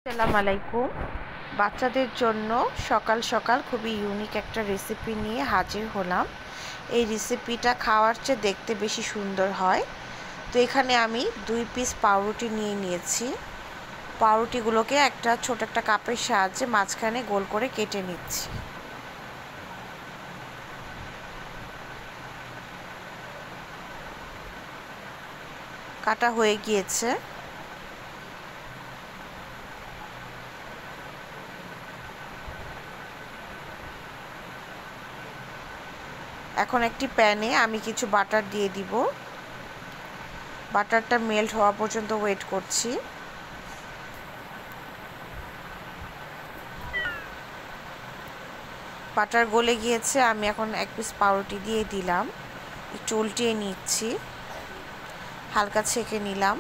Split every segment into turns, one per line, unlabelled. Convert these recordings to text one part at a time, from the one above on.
আসসালামু আলাইকুম। বাচ্চাদের জন্য সকাল সকাল খুবই ইউনিক একটা রেসিপি নিয়ে হাজির হলাম। এই রেসিপিটা খাওয়ার চেয়ে দেখতে বেশি সুন্দর হয়। তো এখানে আমি 2 পিস পাউরুটি নিয়ে নিয়েছি। পাউরুটিগুলোকে ছোট একটা কাপের সাহায্যে মাঝখানে গোল করে কেটে নিচ্ছি। কাটা হয়ে গিয়েছে। এখন একটি প্যানে আমি কিছু বাটার দিয়ে দিব। বাটারটা মেল্ট হওয়া পর্যন্ত ওয়েট করছি। বাটার গলে গিয়েছে। আমি এখন 1 পিস পাউরুটি দিয়ে দিলাম। একটু উল্টিয়ে নিচ্ছি, হালকা ছেঁকে নিলাম।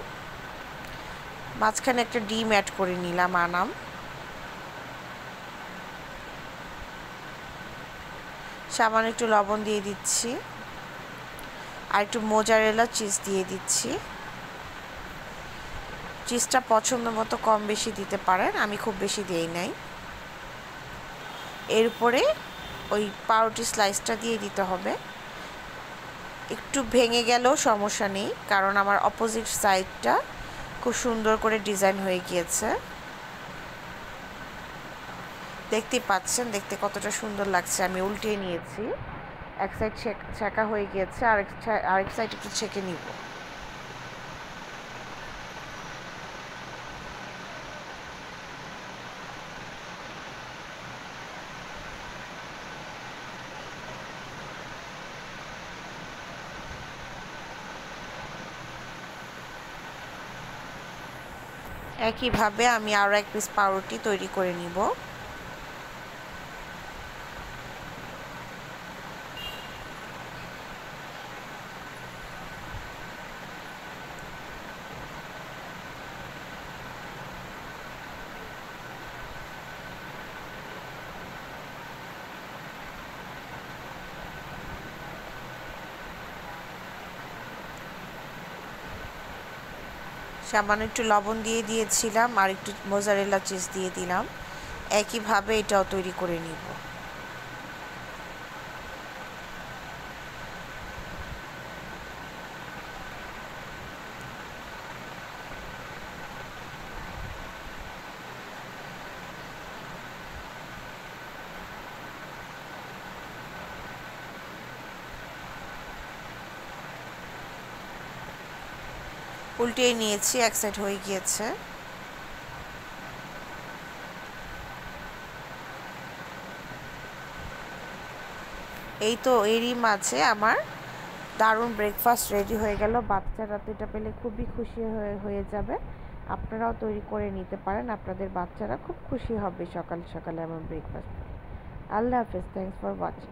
মাঝখানে একটা ডিম অ্যাড করে নিলাম। সামান্য একটু লবণ দিয়ে দিচ্ছি, আর একটু মোজারেলা চিজ দিয়ে দিচ্ছি। চিজটা পছন্দ মতো কম বেশি দিতে পারেন, আমি খুব বেশি দেই নাই। এর উপরে ওই পাউরুটি স্লাইসটা দিয়ে দিতে হবে। একটু ভেঙে গেলেও সমস্যা নেই, কারণ আমার অপোজিট সাইডটা খুব সুন্দর করে ডিজাইন হয়ে গিয়েছে। দেখতে পাচ্ছেন দেখতে কতটা সুন্দর লাগছে। আমি উল্টিয়ে নিয়েছি, এক সাইড ছেঁকা হয়ে গিয়েছে, আরেক সাইড একটু ছেঁকে নিব। একইভাবে আমি আরও 1 পিস পাউরুটি তৈরি করে নিব। সামান্য একটু লবণ দিয়ে দিয়েছিলাম, আর একটু মোজারেলা চিজ দিয়ে দিলাম। একইভাবে এটাও তৈরি করে নিব। উল্টিয়ে নিয়েছি, এক সাইড হয়ে গিয়েছে। এই তো এরই মাঝে আমার দারুণ ব্রেকফাস্ট রেডি হয়ে গেল। বাচ্চারা তো এটা পেলে খুবই খুশি হয়ে যাবে। আপনারাও তৈরি করে নিতে পারেন, আপনাদের বাচ্চারা খুব খুশি হবে সকাল সকালে আমার ব্রেকফাস্ট। আল্লাহ হাফেজ। Thanks for watching.